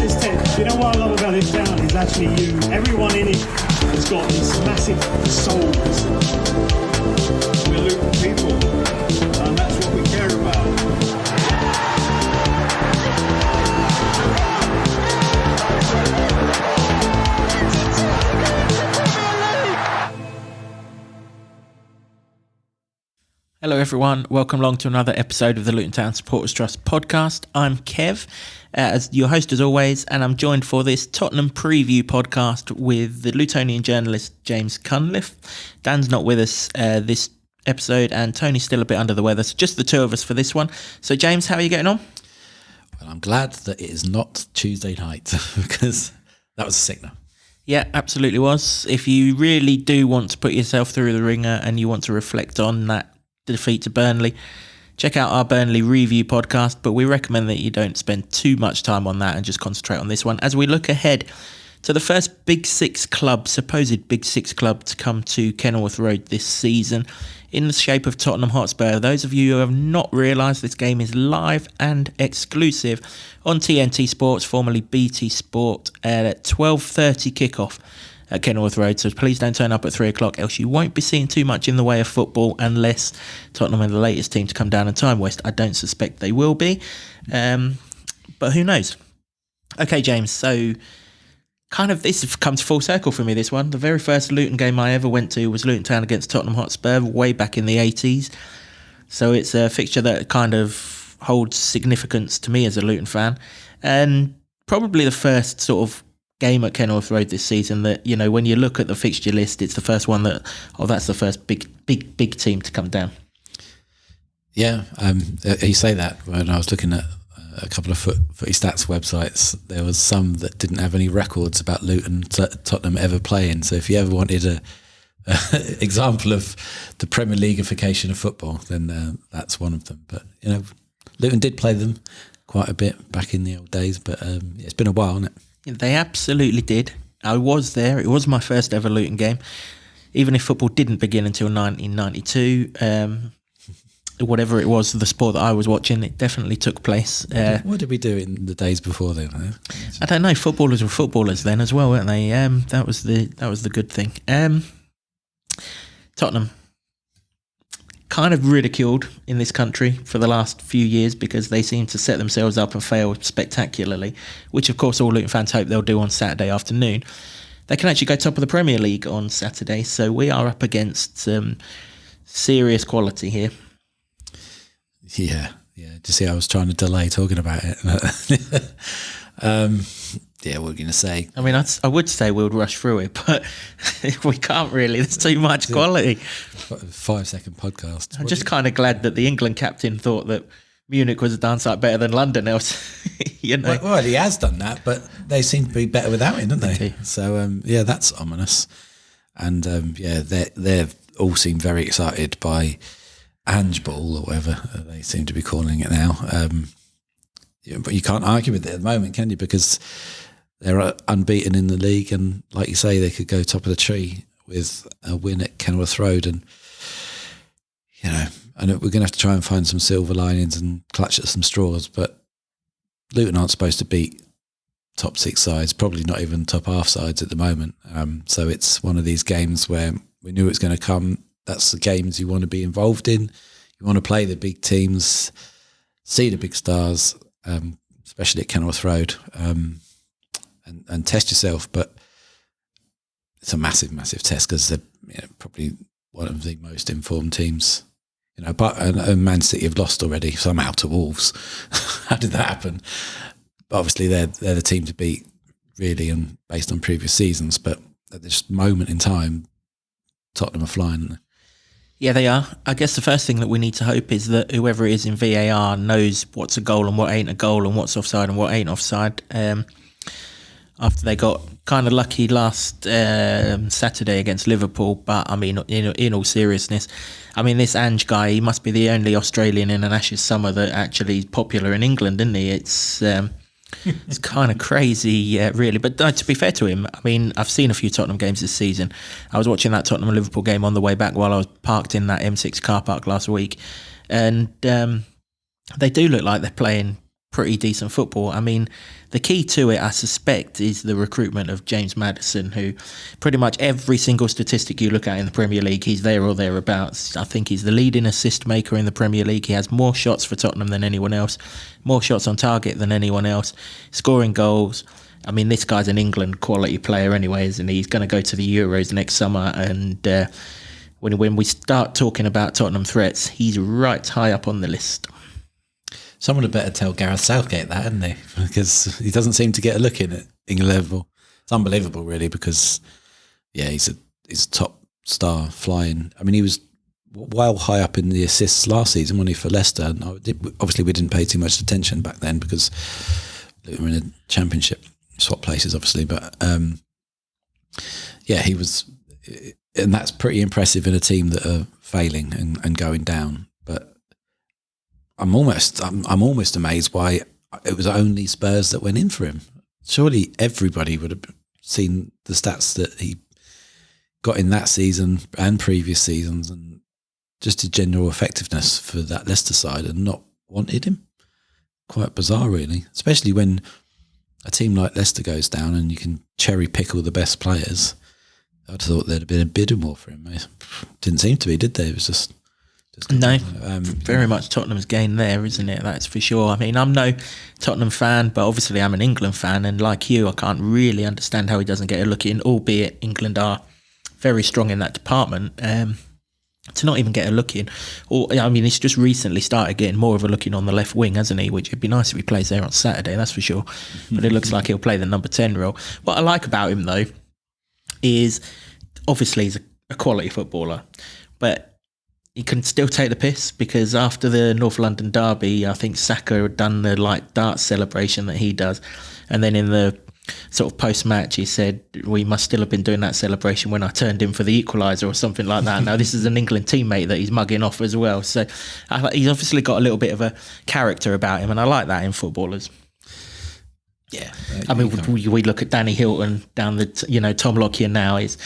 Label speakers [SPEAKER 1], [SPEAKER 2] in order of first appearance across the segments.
[SPEAKER 1] this tent, you know what I love about this town is actually you. Everyone in it has got these massive souls.
[SPEAKER 2] We're Luton people, and that's what we care about.
[SPEAKER 3] Hello everyone, welcome along to another episode of the Luton Town Supporters Trust podcast. I'm Kev, as your host as always, and I'm joined for this Tottenham preview podcast with the Lutonian journalist James Cunliffe. Dan's not with us this episode and Tony's still a bit under the weather, so just the two of us for this one. So James, how are you getting on?
[SPEAKER 4] Well, I'm glad that it is not Tuesday night because that was a sickener.
[SPEAKER 3] Yeah, absolutely was. If you really do want to put yourself through the ringer and you want to reflect on that defeat to Burnley, check out our Burnley review podcast, but we recommend that you don't spend too much time on that and just concentrate on this one as we look ahead to the first supposed Big Six club to come to Kenilworth Road this season in the shape of Tottenham Hotspur. Those of you who have not realised, this game is live and exclusive on TNT Sports, formerly BT Sport, at 12:30 kickoff at Kenilworth Road, so please don't turn up at 3 o'clock, else you won't be seeing too much in the way of football unless Tottenham are the latest team to come down in time west. I don't suspect they will be, but who knows. Okay, James, so kind of this comes full circle for me, this one. The very first Luton game I ever went to was Luton Town against Tottenham Hotspur way back in the 80s, so it's a fixture that kind of holds significance to me as a Luton fan, and probably the first sort of game at Kenilworth Road this season that, you know, when you look at the fixture list, it's the first one that, that's the first big team to come down. Yeah,
[SPEAKER 4] you say that. When I was looking at a couple of footy stats websites, there was some that didn't have any records about Luton Tottenham ever playing. So if you ever wanted a example of the Premier Leagueification of football, then that's one of them. But, you know, Luton did play them quite a bit back in the old days, but it's been a while, hasn't it?
[SPEAKER 3] They absolutely did. I was there. It was my first ever Luton game. Even if football didn't begin until 1992, whatever it was, the sport that I was watching, it definitely took place.
[SPEAKER 4] What did we do in the days before then?
[SPEAKER 3] I don't know. Footballers were footballers then as well, weren't they? That was the good thing. Tottenham, kind of ridiculed in this country for the last few years because they seem to set themselves up and fail spectacularly, which of course all Luton fans hope they'll do on Saturday afternoon. They can actually go top of the Premier League on Saturday, so we are up against some serious quality here.
[SPEAKER 4] Yeah. Do you see I was trying to delay talking about it? Yeah, what were you going to say?
[SPEAKER 3] I mean, I would say we would rush through it, but we can't really. There's too much quality.
[SPEAKER 4] 5-second podcast.
[SPEAKER 3] I'm just kind of glad that the England captain thought that Munich was a darn sight better than London. Else, you know.
[SPEAKER 4] Well, he has done that, but they seem to be better without him, don't they? So, that's ominous. And, they all seem very excited by Ange Ball, or whatever they seem to be calling it now. But you can't argue with it at the moment, can you? Because they're unbeaten in the league, and like you say, they could go top of the tree with a win at Kenilworth Road, and you know, and we're going to have to try and find some silver linings and clutch at some straws. But Luton aren't supposed to beat top six sides, probably not even top half sides at the moment. So it's one of these games where we knew it was going to come. That's the games you want to be involved in. You want to play the big teams, see the big stars, especially at Kenilworth Road, and test yourself. But it's a massive test because they're probably one of the most informed teams. You know, but Man City have lost already, somehow to Wolves. How did that happen? But obviously they're the team to beat, really, and based on previous seasons. But at this moment in time, Tottenham are flying.
[SPEAKER 3] Yeah, they are. I guess the first thing that we need to hope is that whoever it is in VAR knows what's a goal and what ain't a goal and what's offside and what ain't offside. After they got kind of lucky last Saturday against Liverpool, but I mean, in all seriousness, I mean, this Ange guy, he must be the only Australian in an Ashes summer that actually is popular in England, isn't he? It's kind of crazy, really. But to be fair to him, I mean, I've seen a few Tottenham games this season. I was watching that Tottenham-Liverpool game on the way back while I was parked in that M6 car park last week. And they do look like they're playing pretty decent football. I mean, the key to it, I suspect, is the recruitment of James Maddison, who pretty much every single statistic you look at in the Premier League, he's there or thereabouts. I think he's the leading assist maker in the Premier League. He has more shots for Tottenham than anyone else, more shots on target than anyone else, scoring goals. I mean, this guy's an England quality player anyway, isn't he? He's going to go to the Euros next summer, and when we start talking about Tottenham threats, he's right high up on the list.
[SPEAKER 4] Someone had better tell Gareth Southgate that, hadn't they? Because he doesn't seem to get a look in at England level. It's unbelievable, really, because, yeah, he's a top star flying. I mean, he was well high up in the assists last season, wasn't he, for Leicester? And obviously, we didn't pay too much attention back then because we were in a championship, swap places, obviously. But, yeah, he was... And that's pretty impressive in a team that are failing and going down. But I'm almost amazed why it was only Spurs that went in for him. Surely everybody would have seen the stats that he got in that season and previous seasons, and just his general effectiveness for that Leicester side, and not wanted him. Quite bizarre, really, especially when a team like Leicester goes down and you can cherry pick all the best players. I'd thought there'd have been a bit more for him. Didn't seem to be, did they? It was just
[SPEAKER 3] no, very much Tottenham's gain there, isn't it? That's for sure. I mean, I'm no Tottenham fan, but obviously I'm an England fan, and like you, I can't really understand how he doesn't get a look in, albeit England are very strong in that department. To not even get a look in, or I mean, he's just recently started getting more of a look in on the left wing, hasn't he? Which it'd be nice if he plays there on Saturday, that's for sure. But it looks like he'll play the number 10 role. What I like about him, though, is obviously he's a quality footballer, but he can still take the piss, because after the North London derby, I think Saka had done the like darts celebration that he does, and then in the sort of post-match he said, we must still have been doing that celebration when I turned in for the equaliser or something like that. Now this is an England teammate that he's mugging off as well, so he's obviously got a little bit of a character about him, and I like that in footballers. Yeah, I mean, we look at Danny Hilton down the, Tom Lockyer now, is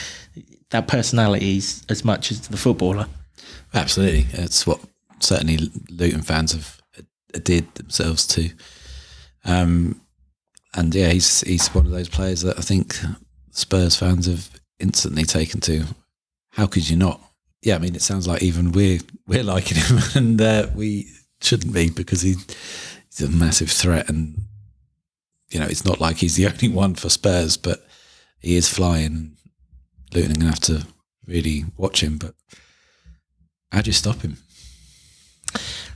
[SPEAKER 3] that personality is as much as the footballer.
[SPEAKER 4] Absolutely. It's what certainly Luton fans have adhered themselves to. And yeah, he's one of those players that I think Spurs fans have instantly taken to. How could you not? Yeah, I mean, it sounds like even we're liking him, and we shouldn't be, because he's a massive threat, and it's not like he's the only one for Spurs, but he is flying. Luton are going to have to really watch him, but how do you stop him?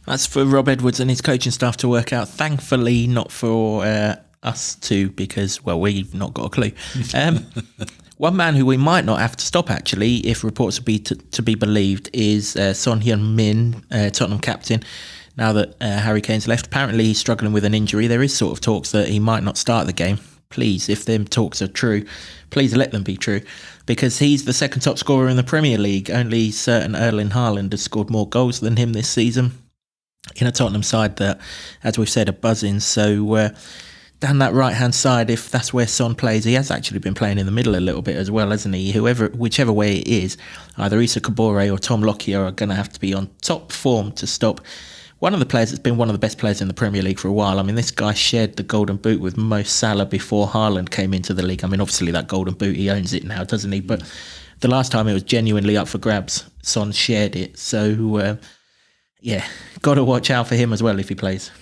[SPEAKER 3] That's for Rob Edwards and his coaching staff to work out. Thankfully, not for us two, because, well, we've not got a clue. One man who we might not have to stop, actually, if reports are to be believed, is Son Heung-min, Tottenham captain. Now that Harry Kane's left, apparently he's struggling with an injury. There is sort of talks that he might not start the game. Please, if them talks are true, please let them be true, because he's the second top scorer in the Premier League. Only certain Erling Haaland has scored more goals than him this season in a Tottenham side that, as we've said, are buzzing. So down that right-hand side, if that's where Son plays, he has actually been playing in the middle a little bit as well, hasn't he? Whichever way it is, either Issa Kabore or Tom Lockyer are going to have to be on top form to stop one of the players that's been one of the best players in the Premier League for a while. I mean, this guy shared the Golden Boot with Mo Salah before Haaland came into the league. I mean, obviously that Golden Boot, he owns it now, doesn't he? But the last time it was genuinely up for grabs, Son shared it. So, yeah, got to watch out for him as well if he plays.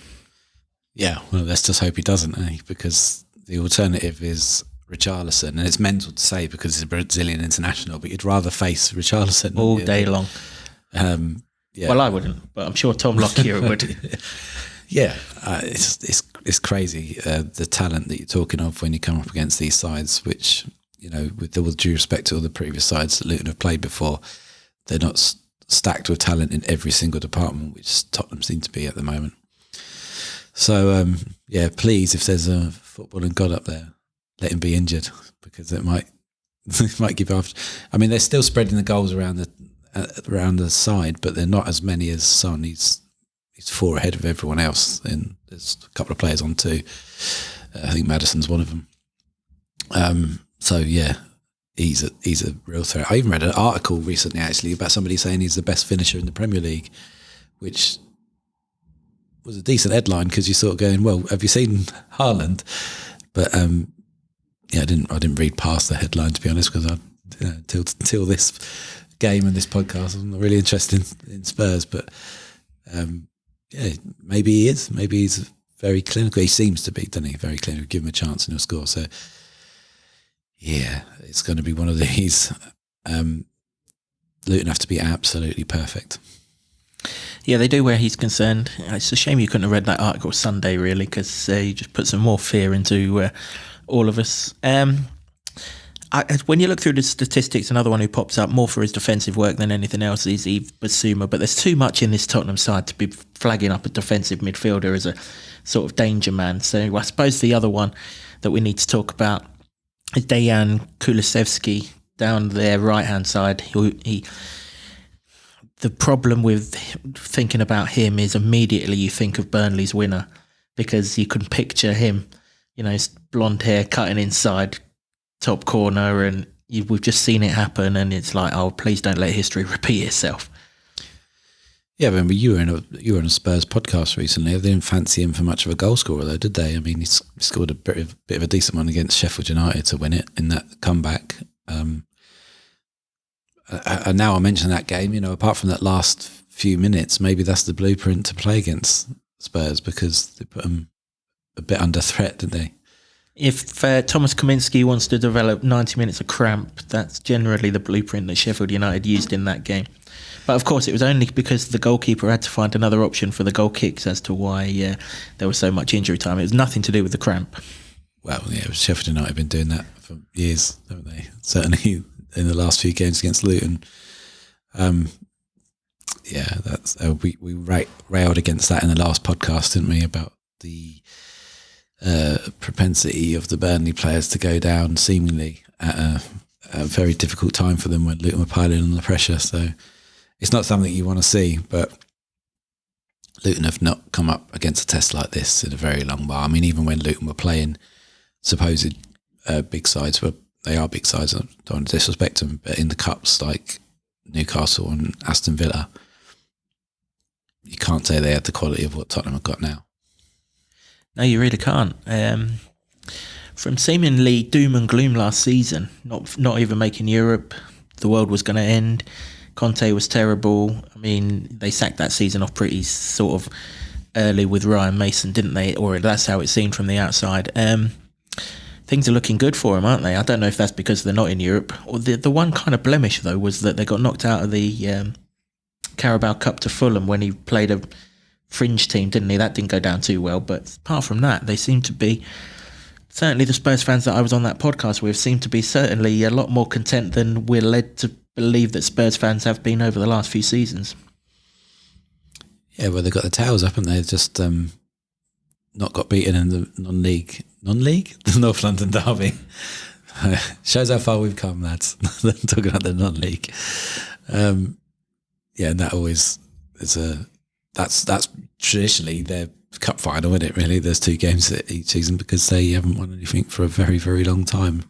[SPEAKER 4] Yeah, well, let's just hope he doesn't, because the alternative is Richarlison, and it's mental to say because he's a Brazilian international, but you'd rather face Richarlison
[SPEAKER 3] all day long.
[SPEAKER 4] Yeah.
[SPEAKER 3] Well, I wouldn't, but I'm sure Tom Lockyer would.
[SPEAKER 4] Yeah, it's crazy, the talent that you're talking of when you come up against these sides, which, with all due respect to all the previous sides that Luton have played before, they're not stacked with talent in every single department, which Tottenham seem to be at the moment. So, yeah, please, if there's a footballing god up there, let him be injured, because it might give after. I mean, they're still spreading the goals around the side, but they're not as many as Son. He's 4 ahead of everyone else, and there's a couple of players on too. I think Maddison's one of them. So yeah, he's a real threat. I even read an article recently actually about somebody saying he's the best finisher in the Premier League, which was a decent headline because you're sort of going, well, have you seen Haaland? But I didn't read past the headline, to be honest, because till this game and this podcast, I'm not really interested in Spurs. But maybe he is. Maybe he's very clinical. He seems to be, doesn't he? Very clinical. Give him a chance and he'll score. So yeah, it's going to be one of these. Luton have to be absolutely perfect.
[SPEAKER 3] Yeah, they do where he's concerned. It's a shame you couldn't have read that article Sunday, really, because you just put some more fear into all of us. When you look through the statistics, another one who pops up more for his defensive work than anything else is Yves Bissouma, but there's too much in this Tottenham side to be flagging up a defensive midfielder as a sort of danger man. So I suppose the other one that we need to talk about is Dejan Kulusevski down their right-hand side. The problem with thinking about him is immediately you think of Burnley's winner, because you can picture him, blonde hair cutting inside, top corner, and we've just seen it happen, and it's like, oh, please don't let history repeat itself.
[SPEAKER 4] Yeah, but you were in a Spurs podcast recently. They didn't fancy him for much of a goal scorer, though, did they? I mean, he scored a bit of a decent one against Sheffield United to win it in that comeback. And now I mention that game, apart from that last few minutes, maybe that's the blueprint to play against Spurs, because they put them a bit under threat, didn't they?
[SPEAKER 3] If Thomas Kaminski wants to develop 90 minutes of cramp, that's generally the blueprint that Sheffield United used in that game. But of course, it was only because the goalkeeper had to find another option for the goal kicks as to why there was so much injury time. It was nothing to do with the cramp.
[SPEAKER 4] Well, yeah, Sheffield United have been doing that for years, haven't they? Certainly in the last few games against Luton. That's we railed against that in the last podcast, didn't we, about the propensity of the Burnley players to go down seemingly at a very difficult time for them when Luton were piling on the pressure. So it's not something you want to see, but Luton have not come up against a test like this in a very long while. I mean, even when Luton were playing supposed big sides, they are big sides, I don't want to disrespect them, but in the cups like Newcastle and Aston Villa, you can't say they had the quality of what Tottenham have got now.
[SPEAKER 3] No, you really can't. From seemingly doom and gloom last season, not even making Europe, the world was going to end, Conte was terrible. I mean, they sacked that season off pretty sort of early with Ryan Mason, didn't they? Or that's how it seemed from the outside. Things are looking good for them, aren't they? I don't know if that's because they're not in Europe. Or the one kind of blemish, though, was that they got knocked out of the Carabao Cup to Fulham when he played a fringe team, didn't he? That didn't go down too well. But apart from that, they seem to be, certainly the Spurs fans that I was on that podcast with, seem to be certainly a lot more content than we're led to believe that Spurs fans have been over the last few seasons.
[SPEAKER 4] Yeah, well, they've got the towels up, and they've just not got beaten in the non-league, the North London derby. Shows how far we've come, lads. Talking about the non-league. And that always is that's traditionally their cup final, isn't it? Really, there's 2 games each season because they haven't won anything for a very, very long time.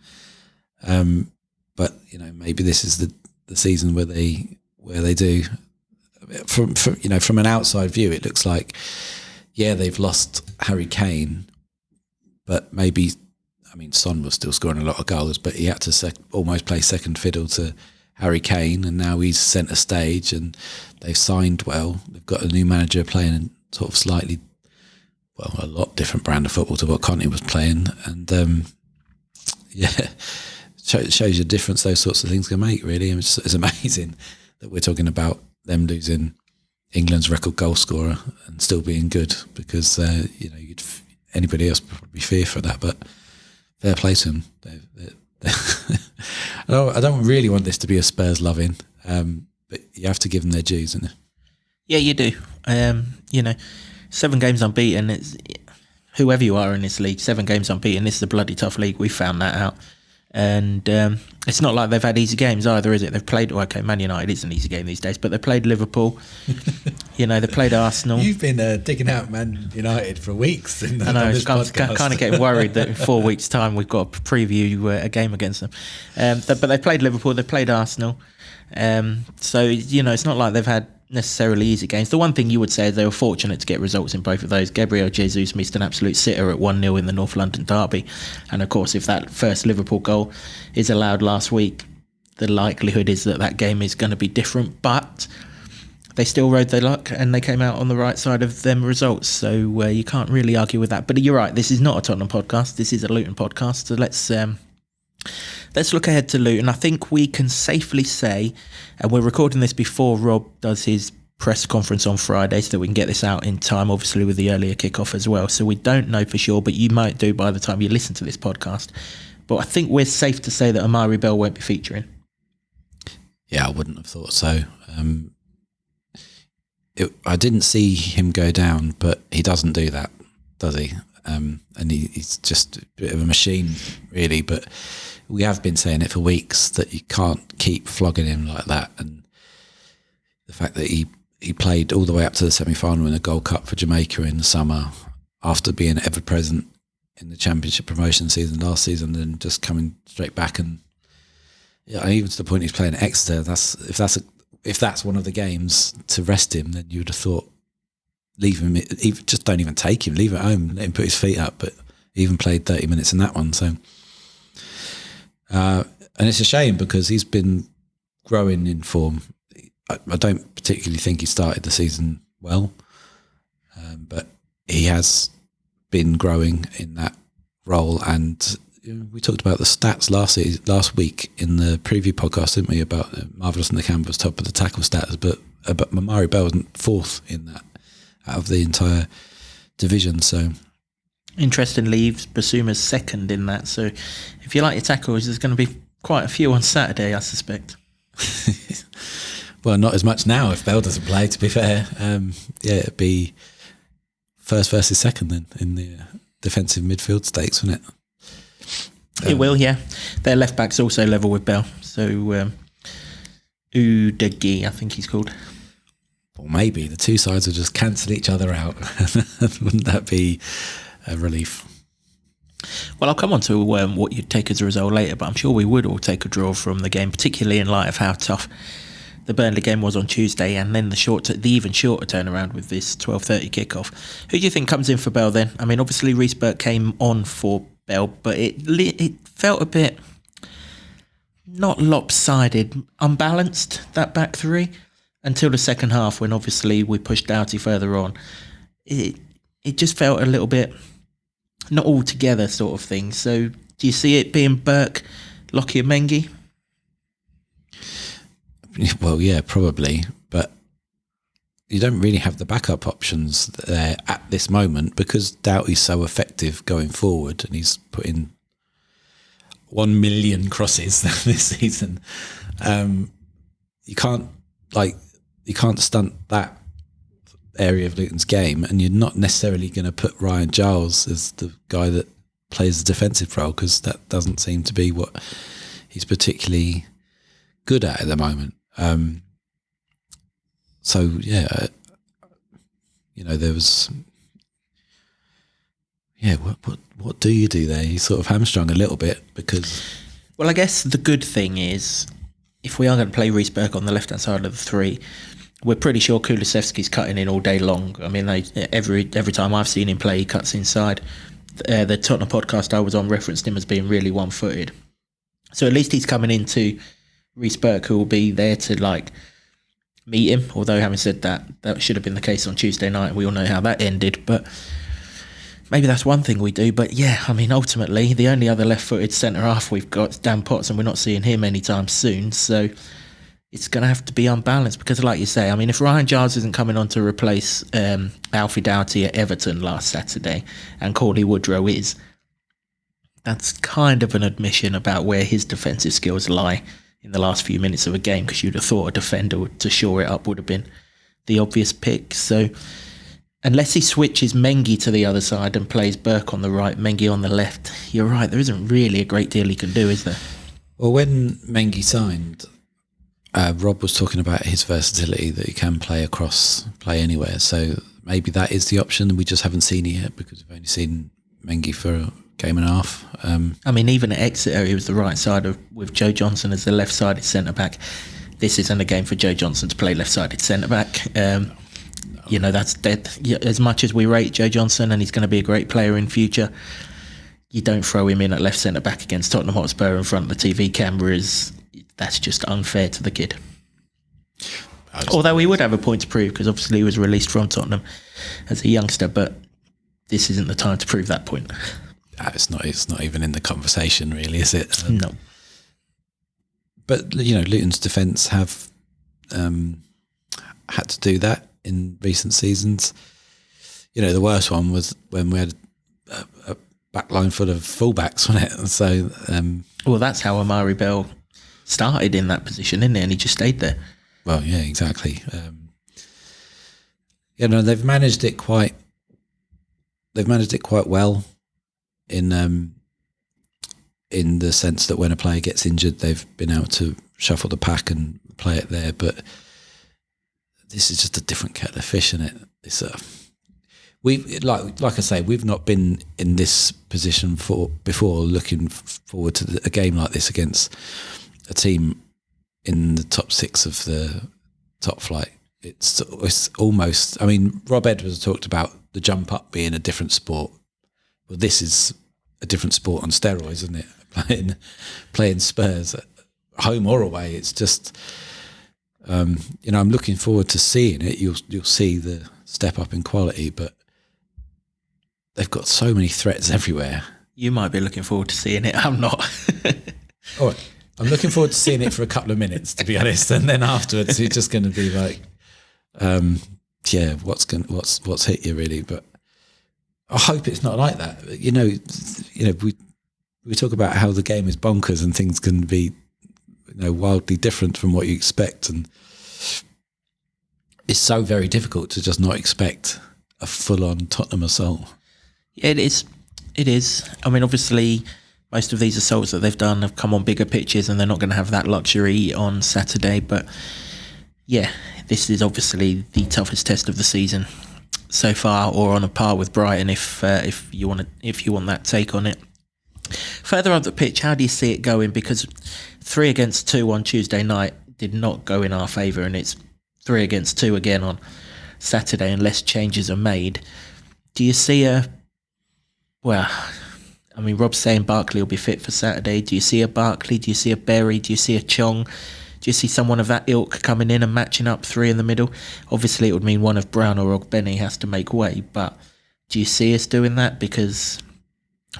[SPEAKER 4] But maybe this is the season where they do. From an outside view, it looks like, they've lost Harry Kane, but maybe, Son was still scoring a lot of goals, but he had to almost play second fiddle to Harry Kane, and now he's centre stage, and they've signed well. They've got a new manager playing sort of slightly, a lot different brand of football to what Conte was playing, and it shows you the difference those sorts of things can make, really. It's amazing that we're talking about them losing England's record goal scorer and still being good, because anybody else would probably fear for that, but fair play to them. I don't really want this to be a Spurs loving, but you have to give them their dues, isn't it? Yeah,
[SPEAKER 3] you do. 7 games unbeaten. It's, whoever you are in this league, 7 games unbeaten. This is a bloody tough league. We found that out. And it's not like they've had easy games either, is it? They've played, Man United is an easy game these days, but they played Liverpool. They played Arsenal.
[SPEAKER 4] You've been digging out Man United for weeks.
[SPEAKER 3] I know, I'm kind of getting worried that in 4 weeks' time we've got to preview a game against them. But they played Liverpool, they played Arsenal. So, it's not like they've had necessarily easy games. The one thing you would say is they were fortunate to get results in both of those. Gabriel Jesus missed an absolute sitter at 1-0 in the North London derby. And of course, if that first Liverpool goal is allowed last week, the likelihood is that that game is going to be different. But they still rode their luck and they came out on the right side of them results. So you can't really argue with that. But you're right, this is not a Tottenham podcast. This is a Luton podcast. So let's look ahead to Luton. I think we can safely say, and we're recording this before Rob does his press conference on Friday so that we can get this out in time, obviously with the earlier kickoff as well. So we don't know for sure, but you might do by the time you listen to this podcast. But I think we're safe to say that Amari'i Bell won't be featuring.
[SPEAKER 4] Yeah, I wouldn't have thought so. I didn't see him go down, but he doesn't do that, does he? And he's just a bit of a machine, really. But we have been saying it for weeks that you can't keep flogging him like that. And the fact that he played all the way up to the semi-final in the Gold Cup for Jamaica in the summer after being ever-present in the Championship promotion season last season and just coming straight back and even to the point he's playing at Exeter, if that's one of the games to rest him, then you would have thought leave him, just don't even take him, leave him at home, let him put his feet up. But he even played 30 minutes in that one. So, and it's a shame because he's been growing in form. I don't particularly think he started the season well, but he has been growing in that role. And we talked about the stats last week in the preview podcast, didn't we? About Marvellous Nakambu was top of the tackle stats, but Amari'i Bell wasn't fourth in that out of the entire division. So
[SPEAKER 3] interestingly, Basuma's second in that. So if you like your tackles, there's going to be quite a few on Saturday, I suspect.
[SPEAKER 4] Well, not as much now if Bell doesn't play, to be fair. It'd be first versus second then in the defensive midfield stakes, wouldn't it?
[SPEAKER 3] It will, yeah. Their left back's also level with Bell. So Udagi, I think he's called.
[SPEAKER 4] Or maybe the two sides will just cancel each other out. Wouldn't that be a relief?
[SPEAKER 3] Well, I'll come on to what you'd take as a result later, but I'm sure we would all take a draw from the game, particularly in light of how tough the Burnley game was on Tuesday, and then the even shorter turnaround with this 12:30 kickoff. Who do you think comes in for Bell then? I mean, obviously Reece Burke came on for Bell, but it felt a bit not lopsided, unbalanced, that back three, until the second half when obviously we pushed Doughty further on. It just felt a little bit not all together sort of thing. So do you see it being Burke, Lockie and Mengi?
[SPEAKER 4] Well, yeah, probably, but you don't really have the backup options there at this moment because Doughty's so effective going forward and he's put in 1 million crosses this season. You can't stunt that area of Luton's game, and you're not necessarily going to put Ryan Giles as the guy that plays the defensive role because that doesn't seem to be what he's particularly good at the moment. There was, what do you do there? He's sort of hamstrung a little bit because...
[SPEAKER 3] Well, I guess the good thing is, if we are going to play Reece Burke on the left-hand side of the three, we're pretty sure Kulusevski's cutting in all day long. I mean, every time I've seen him play, he cuts inside. The Tottenham podcast I was on referenced him as being really one-footed. So at least he's coming into Reece Burke, who will be there to meet him. Although having said that should have been the case on Tuesday night, and we all know how that ended. But maybe that's one thing we do. But yeah, I mean, ultimately the only other left-footed centre half we've got is Dan Potts, and we're not seeing him anytime soon. So it's going to have to be unbalanced because, like you say, I mean, if Ryan Giles isn't coming on to replace Alfie Doughty at Everton last Saturday, and Cauley Woodrow is, that's kind of an admission about where his defensive skills lie in the last few minutes of a game, because you'd have thought a defender to shore it up would have been the obvious pick. So unless he switches Mengi to the other side and plays Burke on the right, Mengi on the left, you're right, there isn't really a great deal he can do, is there?
[SPEAKER 4] Well, when Mengi signed, Rob was talking about his versatility, that he can play anywhere. So maybe that is the option, and we just haven't seen it yet because we've only seen Mengi for a game and a half. I
[SPEAKER 3] mean, even at Exeter, he was the right side with Joe Johnson as the left-sided centre-back. this isn't a game for Joe Johnson to play left-sided centre-back. You know, that's dead. As much as we rate Joe Johnson and he's going to be a great player in future, you don't throw him in at left centre-back against Tottenham Hotspur in front of the TV cameras. That's just unfair to the kid. Although he would have a point to prove, because obviously he was released from Tottenham as a youngster, but this isn't the time to prove that point.
[SPEAKER 4] It's not even in the conversation, really, is it?
[SPEAKER 3] No.
[SPEAKER 4] But, you know, Luton's defence have had to do that in recent seasons. You know, the worst one was when we had a back line full of fullbacks, wasn't it? So,
[SPEAKER 3] well, that's how Amari'i Bell started in that position, isn't it? And he just stayed there.
[SPEAKER 4] Well, yeah, exactly. You know, they've managed it quite well in the sense that when a player gets injured, they've been able to shuffle the pack and play it there. But this is just a different kettle of fish, isn't it? It's like I say, we've not been in this position before. Looking forward to a game like this against a team in the top 6 of the top flight. It's almost. I mean, Rob Edwards talked about the jump up being a different sport. Well, this is a different sport on steroids, isn't it? Playing Spurs, home or away. It's just, you know, I'm looking forward to seeing it. You'll see the step up in quality, but they've got so many threats everywhere.
[SPEAKER 3] You might be looking forward to seeing it. I'm not.
[SPEAKER 4] All right. I'm looking forward to seeing it for a couple of minutes, to be honest, and then afterwards it's just going to be like, yeah, what's hit you really? But I hope it's not like that. You know, we talk about how the game is bonkers and things can be, you know, wildly different from what you expect, and it's so very difficult to just not expect a full-on Tottenham assault.
[SPEAKER 3] It is. I mean, obviously, most of these assaults that they've done have come on bigger pitches, and they're not going to have that luxury on Saturday. But yeah, this is obviously the toughest test of the season so far, or on a par with Brighton, if you want that take on it. Further up the pitch, how do you see it going? Because 3 against 2 on Tuesday night did not go in our favour, and it's 3 against 2 again on Saturday unless changes are made. Do you see I mean, Rob's saying Barkley will be fit for Saturday. Do you see a Barkley? Do you see a Berry? Do you see a Chong? Do you see someone of that ilk coming in and matching up 3 in the middle? Obviously, it would mean one of Brown or Ogbeni has to make way, but do you see us doing that? Because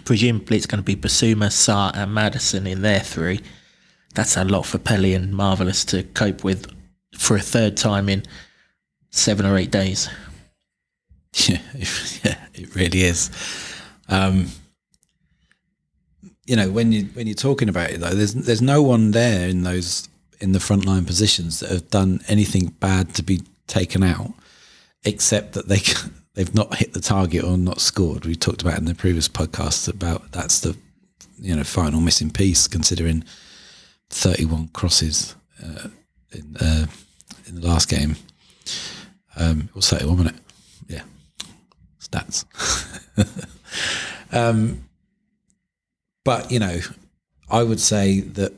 [SPEAKER 3] presumably it's going to be Basuma, Sarr and Maddison in their 3. That's a lot for Pelly and Marvellous to cope with for a third time in 7 or 8 days.
[SPEAKER 4] Yeah, it really is. You know, when you're talking about it though, there's no one there in the frontline positions that have done anything bad to be taken out, except that they've not hit the target or not scored. We talked about in the previous podcast about that's the, you know, final missing piece, considering 31 crosses in the last game. It was 31, wasn't it? Yeah, stats. But, you know, I would say that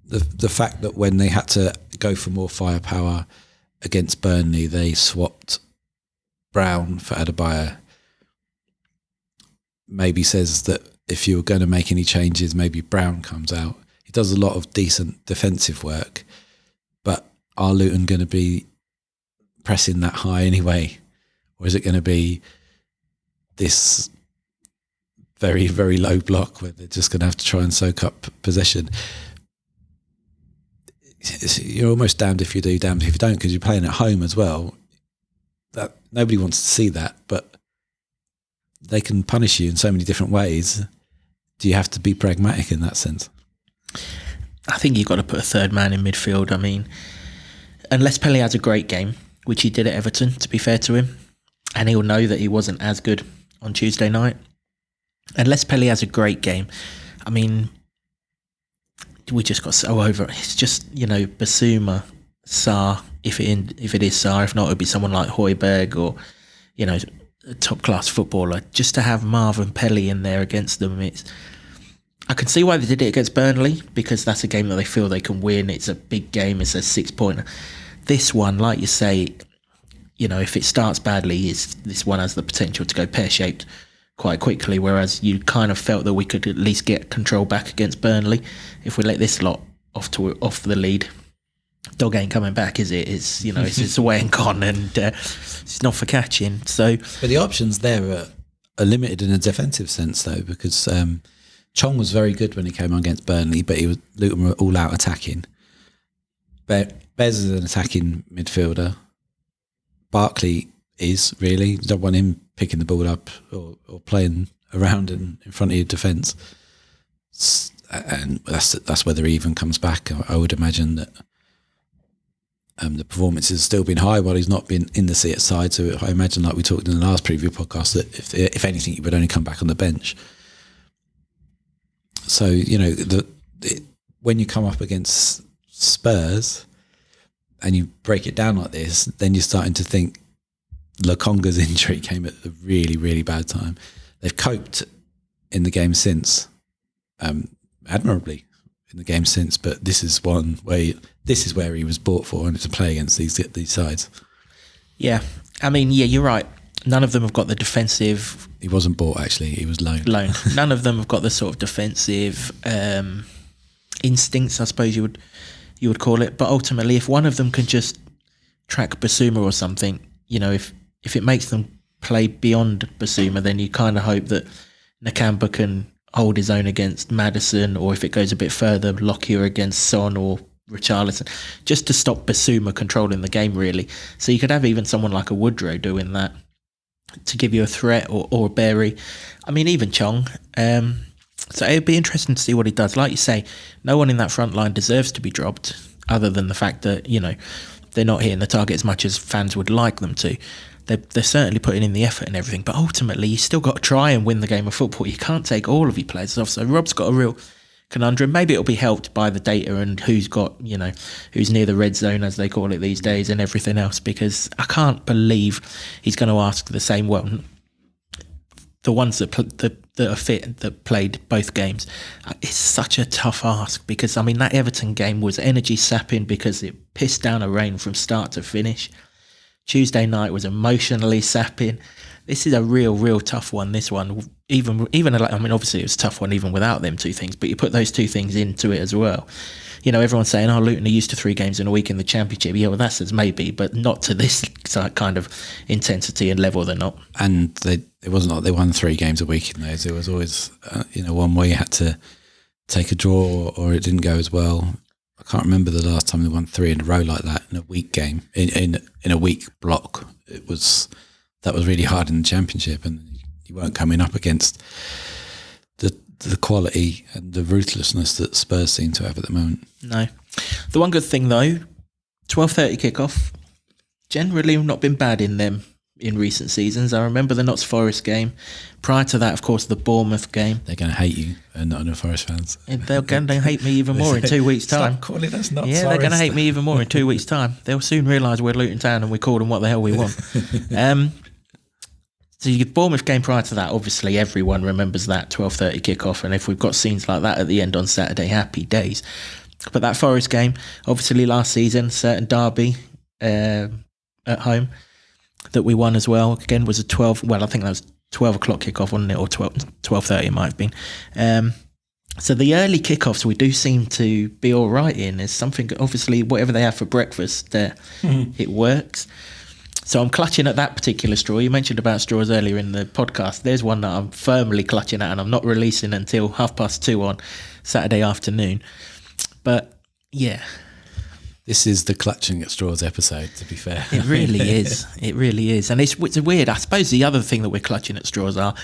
[SPEAKER 4] the fact that when they had to go for more firepower against Burnley, they swapped Brown for Adebayo, maybe says that if you were going to make any changes, maybe Brown comes out. He does a lot of decent defensive work, but are Luton going to be pressing that high anyway? Or is it going to be this very, very low block where they're just going to have to try and soak up possession? You're almost damned if you do, damned if you don't, because you're playing at home as well. That nobody wants to see that, but they can punish you in so many different ways. Do you have to be pragmatic in that sense?
[SPEAKER 3] I think you've got to put a third man in midfield. I mean, unless Pelé has a great game, which he did at Everton, to be fair to him, and he'll know that he wasn't as good on Tuesday night. Unless Pelé has a great game, I mean, we just got so over it. It's just, you know, Basuma, Sarr, if it is Sarr, if not, it would be someone like Højbjerg or, you know, a top-class footballer. Just to have Marv and Pelé in there against them, I can see why they did it against Burnley, because that's a game that they feel they can win. It's a big game. It's a 6-pointer. This one, like you say, if it starts badly, this one has the potential to go pear-shaped quite quickly, whereas you kind of felt that we could at least get control back against Burnley. If we let this lot off the lead, dog ain't coming back, is it? It's away and gone, and it's not for catching. So,
[SPEAKER 4] but the options there are limited in a defensive sense, though, because Chong was very good when he came on against Burnley, but Luton were all out attacking. Bez is an attacking midfielder. Barkley is really. You don't want him picking the ball up or playing around in front of your defence. And that's whether he even comes back. I would imagine that the performance has still been high while he's not been in the seat side. So I imagine, like we talked in the last preview podcast, that if anything, he would only come back on the bench. So, when you come up against Spurs and you break it down like this, then you're starting to think Lokonga's injury came at a really, really bad time. They've coped in the game since, admirably in the game since, but this is where he was bought for, and to play against these sides.
[SPEAKER 3] Yeah, you're right. None of them have got the defensive.
[SPEAKER 4] He wasn't bought, actually. He was loaned.
[SPEAKER 3] None of them have got the sort of defensive instincts, I suppose you would call it. But ultimately, if one of them can just track Basuma or something, if it makes them play beyond Basuma, then you kind of hope that Nakamba can hold his own against Maddison, or if it goes a bit further, Lockyer against Son or Richarlison, just to stop Basuma controlling the game, really. So you could have even someone like a Woodrow doing that to give you a threat, or a Berry. Even Chong. So it'd be interesting to see what he does. Like you say, no one in that front line deserves to be dropped, other than the fact that, they're not hitting the target as much as fans would like them to. They're certainly putting in the effort and everything, but ultimately you still got to try and win the game of football. You can't take all of your players off. So Rob's got a real conundrum. Maybe it'll be helped by the data and who's near the red zone, as they call it these days, and everything else, because I can't believe he's going to ask the same. Well, the ones that are fit, that played both games, it's such a tough ask, because that Everton game was energy sapping because it pissed down a rain from start to finish. Tuesday night was emotionally sapping. This is a real tough one, this one. Even obviously it was a tough one even without them two things, but you put those two things into it as well. Everyone's saying, Luton are used to 3 games in a week in the Championship. Yeah, well, that says maybe, but not to this kind of intensity and level, they're not. And
[SPEAKER 4] it wasn't like they won 3 games a week in those. It was always, one where you had to take a draw or it didn't go as well. I can't remember the last time they won 3 in a row like that in a week game, in a week block. That was really hard in the Championship, and you weren't coming up against the quality and the ruthlessness that Spurs seem to have at the moment.
[SPEAKER 3] No. The one good thing though, 12:30 kickoff, generally not been bad in them in recent seasons. I remember the Notts Forest game. Prior to that, of course, the Bournemouth game.
[SPEAKER 4] They're going to hate you, and not the Forest fans.
[SPEAKER 3] They're going to hate me even more in 2 weeks' time.
[SPEAKER 4] Stop calling us Notts
[SPEAKER 3] Forest. They're going to hate me even more in 2 weeks' time. They'll soon realise we're Luton Town and we call them what the hell we want. So you get Bournemouth game prior to that. Obviously, everyone remembers that 12:30 kickoff, and if we've got scenes like that at the end on Saturday, happy days. But that Forest game, obviously last season, certain derby at home that we won as well. Again, was a 12. Well, I think that was 12 o'clock kickoff, wasn't it, or 12:30 it might have been. So the early kickoffs we do seem to be all right in. There's something, obviously, whatever they have for breakfast, it works. So I'm clutching at that particular straw. You mentioned about straws earlier in the podcast. There's one that I'm firmly clutching at, and I'm not releasing until 2:30 on Saturday afternoon. But yeah,
[SPEAKER 4] this is the clutching at straws episode, to be fair.
[SPEAKER 3] It really is. It really is. And it's weird. I suppose the other thing that we're clutching at straws are,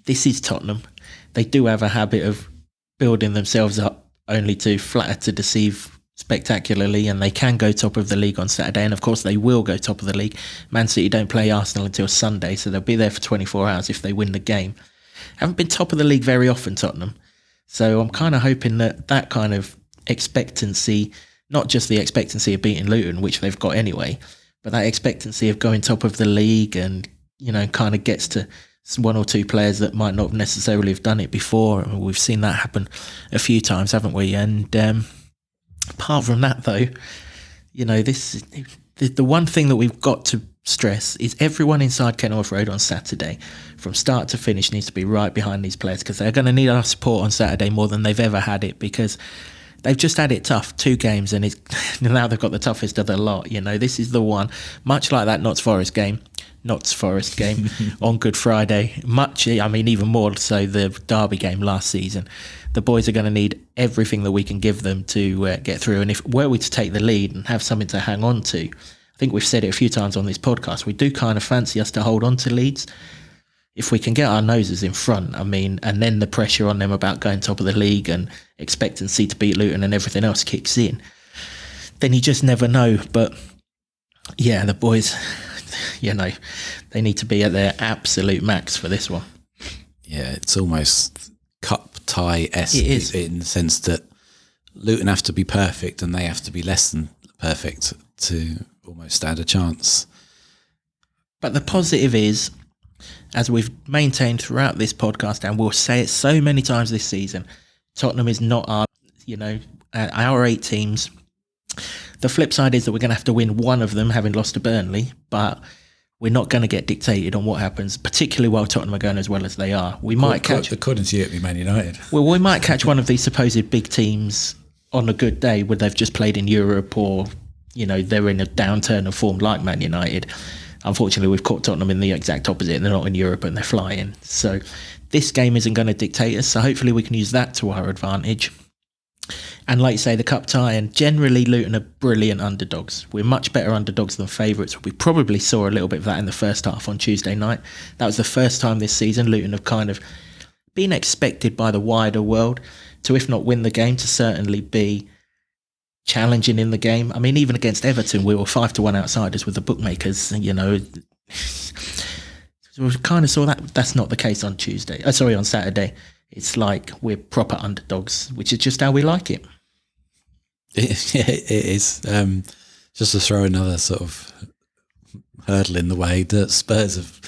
[SPEAKER 3] this is Tottenham. They do have a habit of building themselves up only to flatter to deceive spectacularly, and they can go top of the league on Saturday, and of course they will go top of the league. Man City don't play Arsenal until Sunday, so they'll be there for 24 hours if they win the game. Haven't been top of the league very often, Tottenham. So I'm kind of hoping that kind of expectancy, not just the expectancy of beating Luton, which they've got anyway, but that expectancy of going top of the league and, kind of gets to one or two players that might not necessarily have done it before. We've seen that happen a few times, haven't we? And apart from that, though, the one thing that we've got to stress is everyone inside Kenilworth Road on Saturday, from start to finish, needs to be right behind these players, because they're going to need our support on Saturday more than they've ever had it, because they've just had it tough, 2 games, and now they've got the toughest of the lot. This is the one, much like that Notts Forest game on Good Friday, even more so the Derby game last season. The boys are going to need everything that we can give them to get through. And if were we to take the lead and have something to hang on to, I think we've said it a few times on this podcast, we do kind of fancy us to hold on to leads. If we can get our noses in front, and then the pressure on them about going top of the league and expectancy to beat Luton and everything else kicks in, then you just never know. But yeah, the boys, they need to be at their absolute max for this one.
[SPEAKER 4] Yeah, it's almost cup tie-esque in the sense that Luton have to be perfect and they have to be less than perfect to almost stand a chance.
[SPEAKER 3] But the positive is, as we've maintained throughout this podcast, and we'll say it so many times this season, Tottenham is not our 8 teams. The flip side is that we're going to have to win one of them, having lost to Burnley, but we're not going to get dictated on what happens, particularly while Tottenham are going as well as they are. We might catch...
[SPEAKER 4] According to you, it'd be Man United.
[SPEAKER 3] Well, we might catch one of these supposed big teams on a good day where they've just played in Europe, or, they're in a downturn of form like Man United. Unfortunately, we've caught Tottenham in the exact opposite. They're not in Europe and they're flying. So this game isn't going to dictate us. So hopefully we can use that to our advantage. And like you say, the cup tie, and generally Luton are brilliant underdogs. We're much better underdogs than favourites. We probably saw a little bit of that in the first half on Tuesday night. That was the first time this season Luton have kind of been expected by the wider world to, if not win the game, to certainly be challenging in the game. Even against Everton, we were 5-1 outsiders with the bookmakers. We kind of saw that. That's not the case on on Saturday. It's like we're proper underdogs, which is just how we like it.
[SPEAKER 4] It is. Just to throw another sort of hurdle in the way, that Spurs have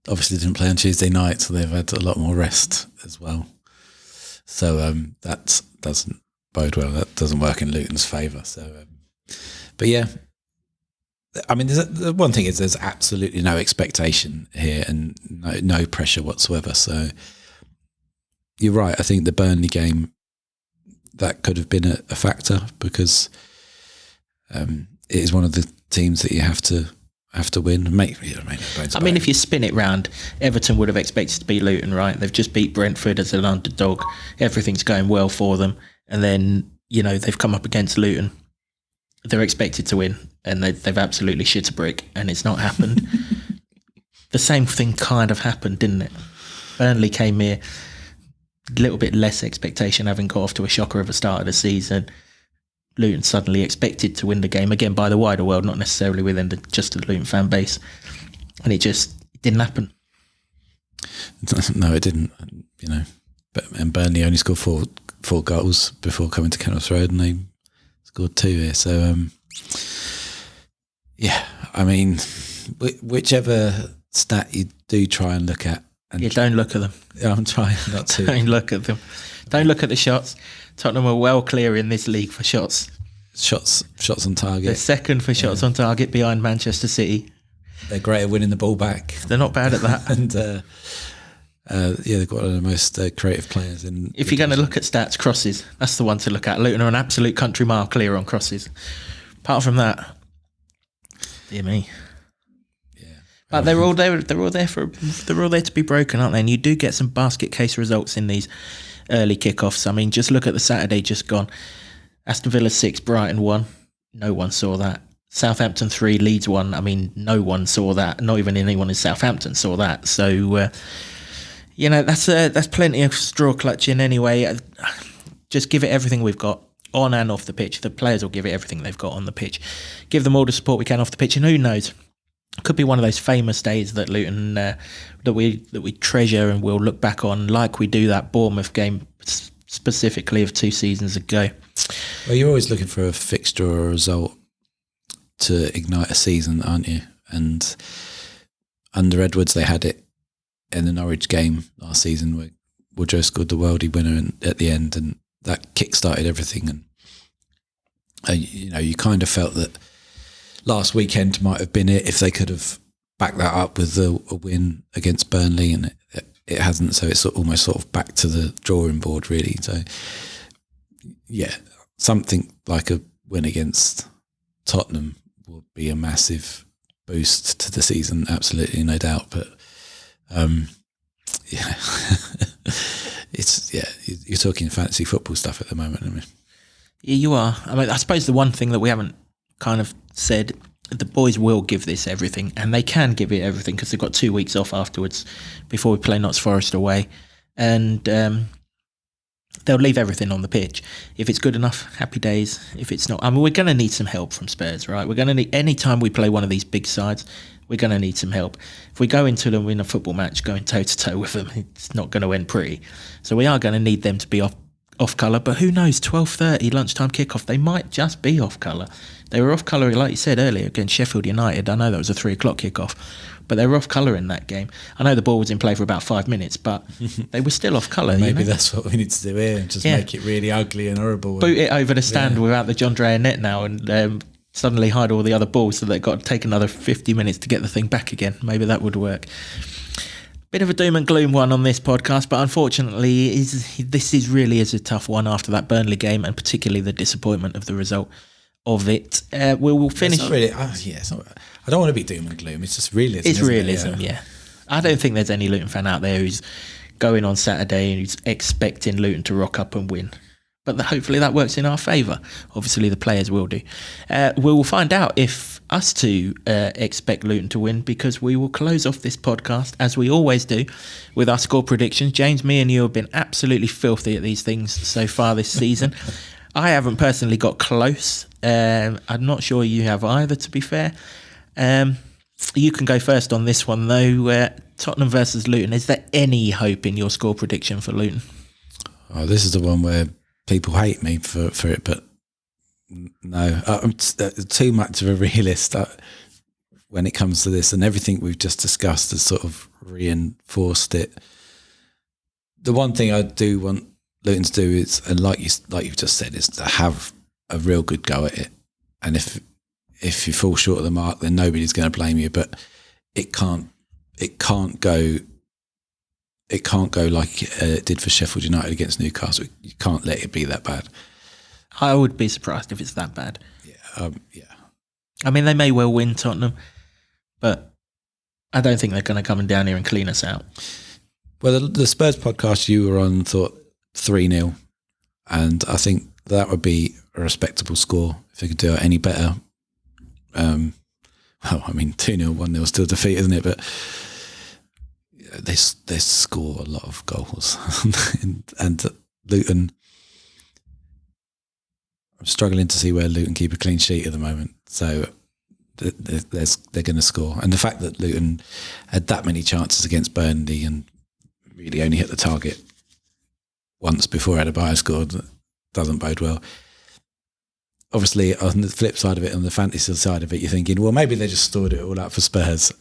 [SPEAKER 4] obviously didn't play on Tuesday night, so they've had a lot more rest as well. So that doesn't bode well. That doesn't work in Luton's favour. So, but yeah, the one thing is there's absolutely no expectation here and no pressure whatsoever. So you're right. I think the Burnley game, that could have been a factor, because it is one of the teams that you have to win.
[SPEAKER 3] If you spin it round, Everton would have expected to beat Luton, right? They've just beat Brentford as an underdog. Everything's going well for them. And then, they've come up against Luton. They're expected to win, and they've absolutely shit a brick, and it's not happened. The same thing kind of happened, didn't it? Burnley came here, a little bit less expectation, having got off to a shocker of a start of the season. Luton suddenly expected to win the game, again by the wider world, not necessarily within just the Luton fan base. And it didn't happen.
[SPEAKER 4] No, it didn't, And Burnley only scored four goals before coming to Kenilworth Road, and they scored 2 here. So, whichever stat you do try and look at.
[SPEAKER 3] And don't look at them.
[SPEAKER 4] Yeah, I'm trying not to.
[SPEAKER 3] Don't look at them. Don't look at the shots. Tottenham are well clear in this league for shots.
[SPEAKER 4] Shots on target.
[SPEAKER 3] They're second for shots on target behind Manchester City.
[SPEAKER 4] They're great at winning the ball back.
[SPEAKER 3] They're not bad at that.
[SPEAKER 4] And they've got one of the most creative players in.
[SPEAKER 3] If you're going to look at stats, crosses, that's the one to look at. Luton are an absolute country mile clear on crosses. Apart from that, dear me. Yeah, but they're all there. They're all there to be broken, aren't they? And you do get some basket case results in these early kickoffs. Just look at the Saturday just gone. Aston Villa 6, Brighton 1. No one saw that. Southampton 3, Leeds 1. No one saw that. Not even anyone in Southampton saw that. So. That's plenty of straw clutching anyway. Just give it everything we've got on and off the pitch. The players will give it everything they've got on the pitch. Give them all the support we can off the pitch, and who knows? It could be one of those famous days that Luton that we treasure and we'll look back on, like we do that Bournemouth game specifically of 2 seasons ago.
[SPEAKER 4] Well, you're always looking for a fixture or a result to ignite a season, aren't you? And under Edwards, they had it in the Norwich game last season where Woodrow scored the worldie winner at the end, and that kick-started everything. And you kind of felt that last weekend might have been it if they could have backed that up with a win against Burnley, and it hasn't. So it's almost sort of back to the drawing board, really. So yeah, something like a win against Tottenham would be a massive boost to the season, absolutely, no doubt. But yeah, you're talking fantasy football stuff at the moment. I mean,
[SPEAKER 3] Yeah, you are. I mean, I suppose the one thing that we haven't kind of said, the boys will give this everything, and they can give it everything because they've got 2 weeks off afterwards before we play Notts Forest away, and they'll leave everything on the pitch. If it's good enough, happy days. If it's not, I mean, we're going to need some help from Spurs, right? We're going to need, any time we play one of these big sides, we're going to need some help. If we go into them in a football match going toe-to-toe with them, it's not going to end pretty. So we are going to need them to be off colour, but who knows, 12:30 lunchtime kickoff, they might just be off colour. They were off colour, like you said earlier, against Sheffield United. I know that was a 3 o'clock kickoff, but they were off colour in that game. I know the ball was in play for about 5 minutes, but they were still off colour.
[SPEAKER 4] Maybe that's what we need to do here, just make it really ugly and horrible.
[SPEAKER 3] Boot it over the stand without the John Dreyer net now, and suddenly hide all the other balls so they've got to take another 50 minutes to get the thing back again. Maybe that would work. Bit of a doom and gloom one on this podcast, but unfortunately this is really a tough one after that Burnley game, and particularly the disappointment of the result of it. We'll finish.
[SPEAKER 4] It's not really, it's not, I don't want to be doom and gloom. It's just realism.
[SPEAKER 3] It's realism, yeah. I don't think there's any Luton fan out there who's going on Saturday and who's expecting Luton to rock up and win. But hopefully that works in our favour. Obviously the players will do. We will find out if us two expect Luton to win, because we will close off this podcast, as we always do, with our score predictions. James, me and you have been absolutely filthy at these things so far this season. I haven't personally got close. I'm not sure you have either, to be fair. You can go first on this one, though. Tottenham versus Luton. Is there any hope in your score prediction for Luton?
[SPEAKER 4] Oh, this is the one where people hate me for it, but no, I'm too much of a realist when it comes to this, and everything we've just discussed has sort of reinforced it. The one thing I do want Luton to do is, and like you've just said, is to have a real good go at it. And if you fall short of the mark, then nobody's going to blame you. But it can't go like it did for Sheffield United against Newcastle. You can't let it be that bad.
[SPEAKER 3] I would be surprised if it's that bad.
[SPEAKER 4] Yeah.
[SPEAKER 3] I mean, they may well win, Tottenham, but I don't think they're going to come down here and clean us out.
[SPEAKER 4] Well, the Spurs podcast you were on thought 3-0, and I think that would be a respectable score if they could do it any better. Well, I mean, 2-0, 1-0 still defeat, isn't it? But they score a lot of goals, and Luton. I'm struggling to see where Luton keep a clean sheet at the moment. So they're going to score, and the fact that Luton had that many chances against Burnley and really only hit the target once before Adebayo scored doesn't bode well. Obviously, on the flip side of it, on the fantasy side of it, you're thinking, well, maybe they just stored it all up for Spurs.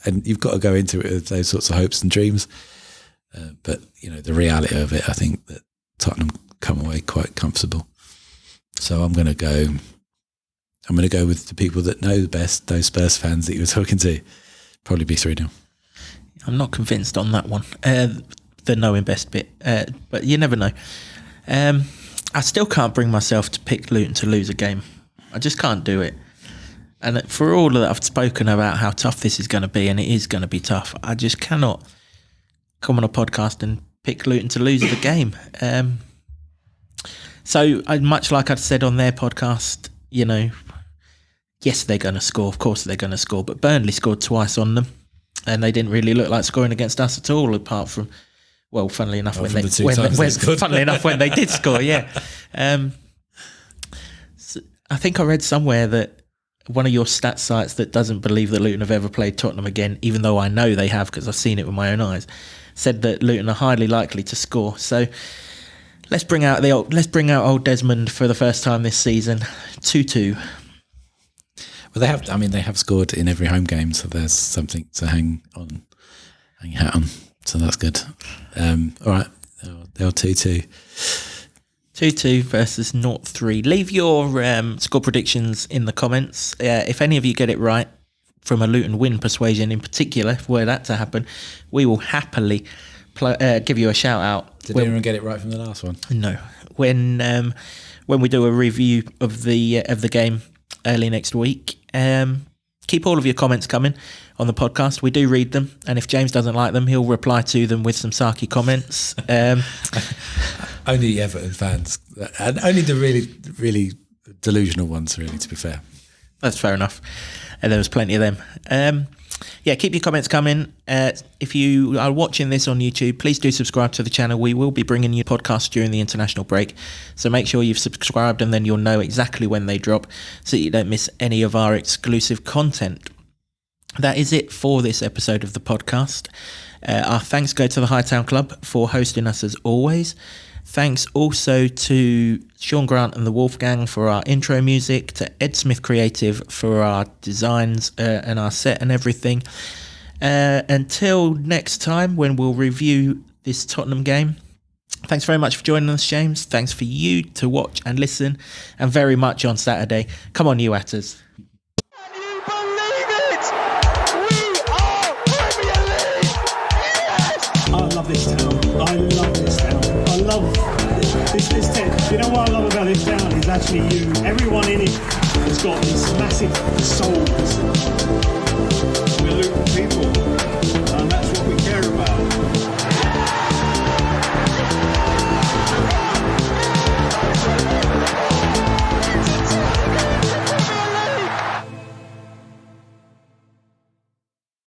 [SPEAKER 4] And you've got to go into it with those sorts of hopes and dreams. But, the reality of it, I think that Tottenham come away quite comfortable. So I'm going to go with the people that know the best, those Spurs fans that you were talking to. Probably be 3-0.
[SPEAKER 3] I'm not convinced on that one, the knowing best bit. But you never know. I still can't bring myself to pick Luton to lose a game. I just can't do it. And for all that I've spoken about how tough this is going to be, and it is going to be tough, I just cannot come on a podcast and pick Luton to lose the game. So much like I said on their podcast, yes, they're going to score. Of course they're going to score. But Burnley scored twice on them, and they didn't really look like scoring against us at all, apart from, well, funnily enough, when they did score, yeah. So I think I read somewhere that one of your stat sites that doesn't believe that Luton have ever played Tottenham again, even though I know they have because I've seen it with my own eyes, said that Luton are highly likely to score. So let's bring out old Desmond for the first time this season. 2-2. Well,
[SPEAKER 4] they have scored in every home game, so there's something to hang on. hang your hat on. So that's good. All right, they're 2-2.
[SPEAKER 3] 2-2 versus 0-3. Leave your score predictions in the comments. If any of you get it right, from a Luton win persuasion in particular, were that to happen, we will happily give you a shout out.
[SPEAKER 4] Did anyone get it right from the last one?
[SPEAKER 3] No. When we do a review of the game early next week, keep all of your comments coming on the podcast. We do read them, and if James doesn't like them, he'll reply to them with some sarky comments.
[SPEAKER 4] Only Everton fans, and only the really, really delusional ones, really, to be fair.
[SPEAKER 3] That's fair enough. And there was plenty of them. Keep your comments coming. If you are watching this on YouTube, please do subscribe to the channel. We will be bringing you podcasts during the international break. So make sure you've subscribed, and then you'll know exactly when they drop so that you don't miss any of our exclusive content. That is it for this episode of the podcast. Our thanks go to the Hightown Club for hosting us as always. Thanks also to Sean Grant and the Wolfgang for our intro music, to Ed Smith Creative for our designs and our set and everything. Until next time, when we'll review this Tottenham game, thanks very much for joining us, James. Thanks for you to watch and listen, and very much on Saturday. Come on, you Atters.
[SPEAKER 5] Can you believe it? We are Premier League! Yes!
[SPEAKER 1] I love this town. I love this town. I love this town. You know what I love about this town is actually you. Everyone in it has got these massive souls.
[SPEAKER 2] We're Luton people.